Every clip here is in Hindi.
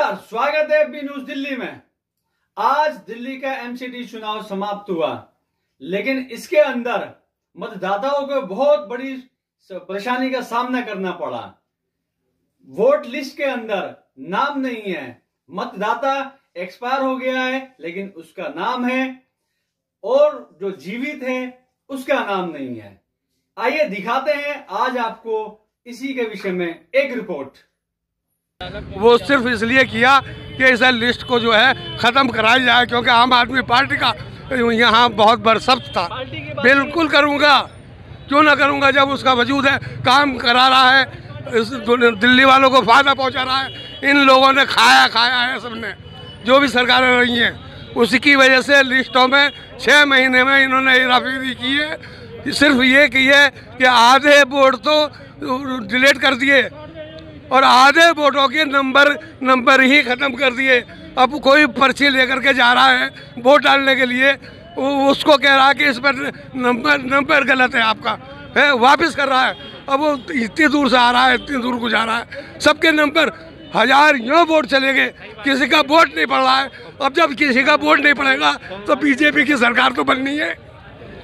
नमस्कार, स्वागत है बी न्यूज दिल्ली में। आज दिल्ली का एमसीडी चुनाव समाप्त हुआ, लेकिन इसके अंदर मतदाताओं को बहुत बड़ी परेशानी का सामना करना पड़ा। वोट लिस्ट के अंदर नाम नहीं है, मतदाता एक्सपायर हो गया है लेकिन उसका नाम है, और जो जीवित है उसका नाम नहीं है। आइए दिखाते हैं आज आपको इसी के विषय में एक रिपोर्ट। वो सिर्फ इसलिए किया कि इस लिस्ट को जो है ख़त्म कराया जाए, क्योंकि आम आदमी पार्टी का यहाँ बहुत बरसब्त था। बिल्कुल करूँगा, क्यों ना करूँगा, जब उसका वजूद है, काम करा रहा है, दिल्ली वालों को फ़ायदा पहुँचा रहा है। इन लोगों ने खाया है सबने, जो भी सरकारें रही हैं, उसकी वजह से लिस्टों में 6 महीने में इन्होंने हेराफेरी की है। सिर्फ ये की है कि आधे वोट तो डिलीट कर दिए और आधे वोटों के नंबर ही ख़त्म कर दिए। अब कोई पर्ची लेकर के जा रहा है वोट डालने के लिए, उसको कह रहा है कि इस पर नंबर गलत है आपका, है वापस कर रहा है। अब वो इतनी दूर से आ रहा है, इतनी दूर को जा रहा है, सबके नंबर 1000 यूँ वोट चले गए, किसी का वोट नहीं पड़ रहा है। अब जब किसी का वोट नहीं पड़ेगा तो बीजेपी की सरकार तो बननी है।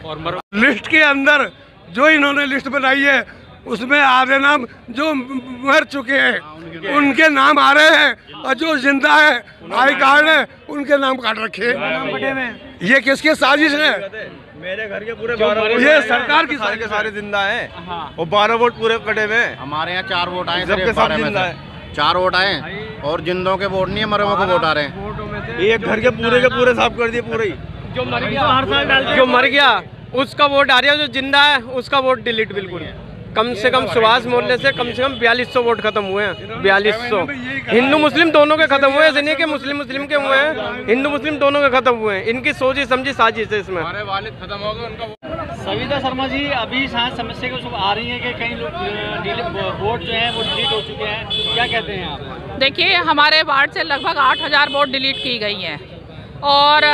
और लिस्ट के अंदर जो इन्होंने लिस्ट बनाई है उसमें आधे नाम जो मर चुके हैं उनके नाम आ रहे हैं, और जो जिंदा है आई कार्ड है उनके नाम काट रखे हैं। ये किसकी साजिश है? मेरे घर के पूरे 12 ये सरकार की सारे जिंदा हैं और 12 वोट पूरे कटे हुए। हमारे यहाँ 4 वोट आए, सबके सब जिंदा है। 4 वोट आए और जिंदों के वोट नहीं है, मरों को वोट आ रहे हैं। एक घर के पूरे साफ कर दिए पूरे ही। जो मर गया उसका वोट आ रहा है, जो जिंदा है उसका वोट डिलीट। बिल्कुल कम से कम सुभाष मोहल्ले से कम 4200 वोट खत्म हुए हैं। 4200 हिंदू मुस्लिम दोनों के खत्म हुए हैं, ऐसे नहीं कि मुस्लिम के हुए हैं, हिंदू मुस्लिम दोनों के खत्म हुए हैं। इनकी सोची समझी साजिश है इसमें। हमारे वालिद खत्म हो गए उनका। सविता शर्मा जी, अभी शायद समस्या को आ रही है कि कई लोग वोट जो है वो डिलीट हो चुके हैं, क्या कहते हैं आप? देखिए, हमारे वार्ड से लगभग 8000 वोट डिलीट की गई हैं, और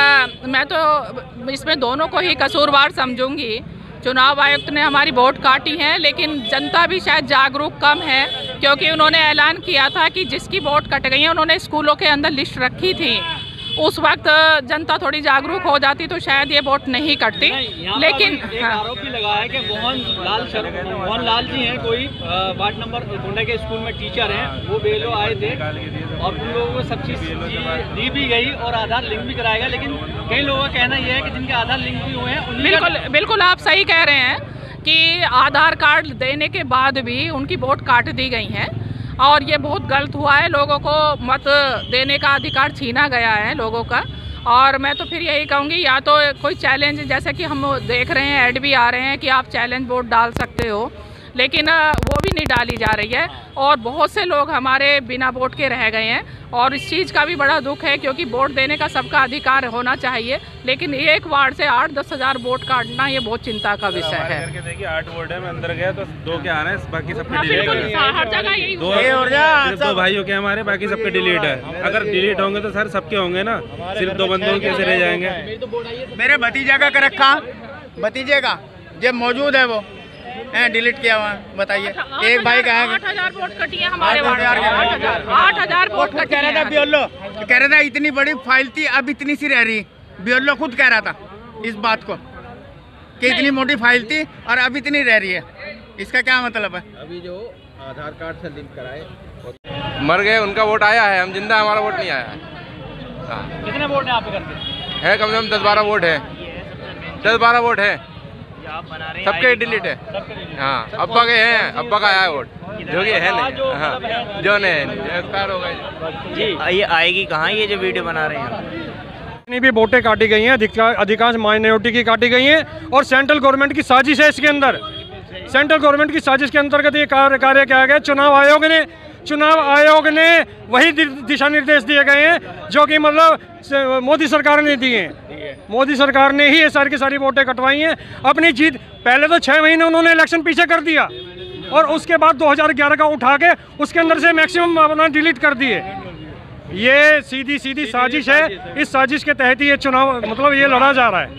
मैं तो इसमें दोनों को ही कसूरवार समझूंगी। चुनाव आयुक्त ने हमारी वोट काटी है, लेकिन जनता भी शायद जागरूक कम है, क्योंकि उन्होंने ऐलान किया था कि जिसकी वोट कट गई है, उन्होंने स्कूलों के अंदर लिस्ट रखी थी। उस वक्त जनता थोड़ी जागरूक हो जाती तो शायद ये वोट नहीं कटती। लेकिन एक आरोप भी लगा है कि मोहन लाल जी हैं, कोई वार्ड नंबर गोंडा के स्कूल में टीचर हैं, वो बेलो आए थे और उन लोगों को सब चीज़ दी भी गई और आधार लिंक भी कराया गया। लेकिन कई लोगों का कहना यह है कि जिनके आधार लिंक भी हुए हैं, बिल्कुल आप सही कह रहे हैं कि आधार कार्ड देने के बाद भी उनकी वोट काट दी गई हैं, और ये बहुत गलत हुआ है। लोगों को मत देने का अधिकार छीना गया है लोगों का। और मैं तो फिर यही कहूँगी, या तो कोई चैलेंज, जैसे कि हम देख रहे हैं ऐड भी आ रहे हैं कि आप चैलेंज वोट डाल सकते हो, लेकिन वो भी नहीं डाली जा रही है, और बहुत से लोग हमारे बिना वोट के रह गए हैं। और इस चीज़ का भी बड़ा दुख है, क्योंकि वोट देने का सबका अधिकार होना चाहिए, लेकिन एक वार्ड से 8-10 हज़ार वोट काटना ये बहुत चिंता का विषय है। देखिए 8 वोट है, मैं अंदर गया तो 2 के आ रहे हैं, बाकी सबके हाँ, डिलीट बिल्कुल, हर जगह यही हो रहा है। 2 भाइयों के हमारे, बाकी सबके डिलीट है। अगर डिलीट होंगे तो सर सबके होंगे ना, सिर्फ 2 बंदों कैसे रह जाएंगे? मेरे भतीजा का कर रखा, भतीजे का जब मौजूद है वो डिलीट किया हुआ, बताइए। एक भाई का है 8000 वोट कटी है हमारे वार्ड में, 8000 वोट कटी कह रहा था बियोलो, कह रहा था इतनी बड़ी फाइल थी, अब इतनी सी रह रही। बियोलो खुद कह रहा था इस बात को कि इतनी मोटी फाइल थी और अब इतनी रह रही है। इसका क्या मतलब है? अभी जो आधार कार्ड से लिंक कराए मर गए, उनका वोट आया है, हम जिंदा, हमारा वोट नहीं आया है। कितने वोट है आपके करके? है कम से कम 10-12 वोट है, 10-12 वोट है, सबके डिलीट है। हाँ, अब्बा के हैं, अब्बा का आया है वोट, जो कि है नहीं। हाँ, जो नहीं एक्सपायर हो गए जी। ये आएगी कहाँ ये जो वीडियो बना रहे हैं? जितनी भी वोटें काटी गई हैं, अधिकांश माइनॉरिटी की काटी गई हैं, और सेंट्रल गवर्नमेंट की साजिश है इसके अंदर। सेंट्रल गवर्नमेंट की साजिश के अंतर्गत ये कार्य किया गया। चुनाव आयोग ने वही दिशा निर्देश दिए गए हैं जो कि मतलब मोदी सरकार ने दिए हैं। मोदी सरकार ने ही ये सारी वोटें कटवाई हैं अपनी जीत। पहले तो 6 महीने उन्होंने इलेक्शन पीछे कर दिया, और उसके बाद 2011 का उठा के उसके अंदर से मैक्सिमम अपना डिलीट कर दिए। ये सीधी साजिश है। इस साजिश के तहत ही ये चुनाव मतलब ये लड़ा जा रहा है।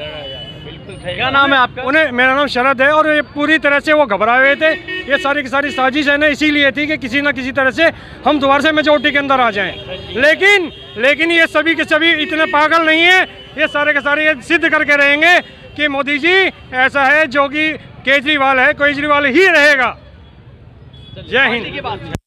क्या नाम है आपका? उन्हें, मेरा नाम शरद है, और ये पूरी तरह से वो घबराए हुए थे। ये सारी की सारी साजिश है ना, इसीलिए थी कि किसी ना किसी तरह से हम दोबारा से मेजोरिटी के अंदर आ जाएं। लेकिन ये सभी के सभी इतने पागल नहीं है। ये सारे के सारे ये सिद्ध करके रहेंगे कि मोदी जी ऐसा है, जो कि केजरीवाल है, केजरीवाल ही रहेगा। जय हिंद।